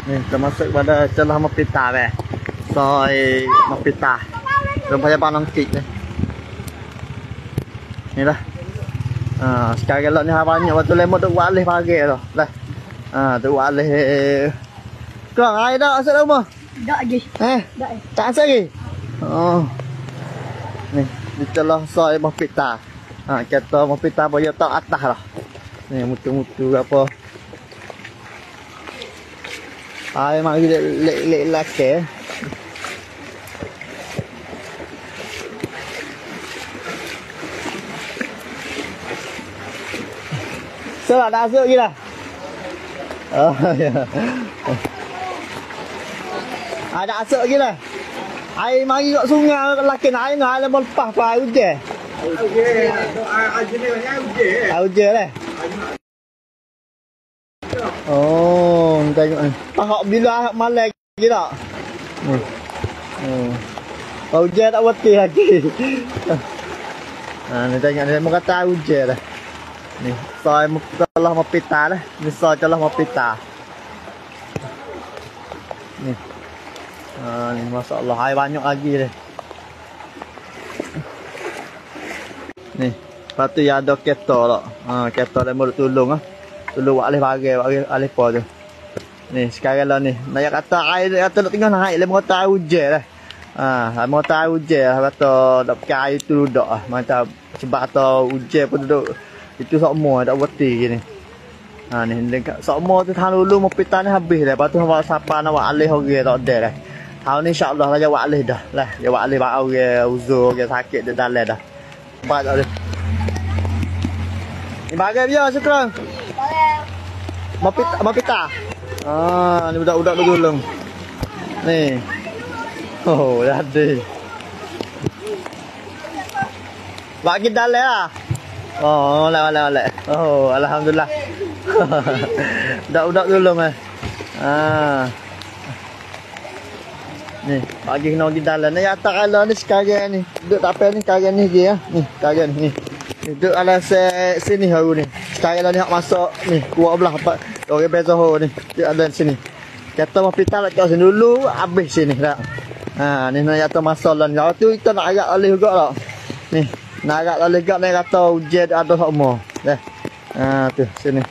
Ni kita masuk pada celah Mapita weh. Soi Mapita. Rumah Nong Kik ni. Ni dah. Sekarang lot ni banyak waktu lemot tu buat alih pagi tu. Dah. Tu buat alih. Kau air dah asal rumah? Tak lagi. Tak. Tak asal lagi. Ni di celah soi Mapita. Kata Mapita boyo tak atas lah. Ni mutu-mutu apa. Mari lek laki. Salah dah masuk lagi dah. Ya. Ada masuk lagi dah. Air mari kat sungai laki nak air ngah le lepas pa hujan. Okey. Air jenis hujan. Hujan lah. Oh, tengok ni. Tahap bila malam lagi tak? Ni. Hujan tak berhenti lagi. Ni tengok ni mau kata hujan dah. Ni, soi celah Mapita dah. Ni soi celah Mapita. Ni. Ni masya-Allah air banyak lagi dah. Ni, lepas tu ya ada kereta tak. Kereta lemur tolong ah. Tolong buat alih bagai, buat alih apa tu. Ni, sekarang lah ni. Nak kata air kata nak tengah naik lemur kata hujan dah. Lemur kata hujan kata tak pakai air tu dak ah. Macam sebab kata hujan pun duduk itu semua tak berhenti gini. Ni dekat semua tu tahun dulu Mapita ni habis dah. Lepas tu awak siapa nak buat alih orang tak ada dah. Tahun ni insya-Allah lah jawab alih dah. Lah jawab alih bak orang uzur orang sakit di dalam dah. Nampak tak dia? Ni bagai dia sekarang. Mapita. Ni budak-budak tu tolong. Ni. Oh, dah ada. Bagi dalam lah. Oh, oleh. Oh, alhamdulillah. Budak-budak tolong Ni, bagi kena pergi dalam. Ni atas ala ni sekarang ni. Duduk tak apa ni sekarang ni je ya. Ni, sekarang ni. Duduk ala sini hari ni. Sekarang ni hak masuk ni, kuat belah apa. Orang beza ho ni. Duduk ala sini. Kata Mapita nak kat sini dulu habis sini dah. Ni nak kata masuk lah ni. Lepas tu kita nak agak alih juga tak. Ni. Nak agak lalu gak ni kata hujan ada semua. Tu sini.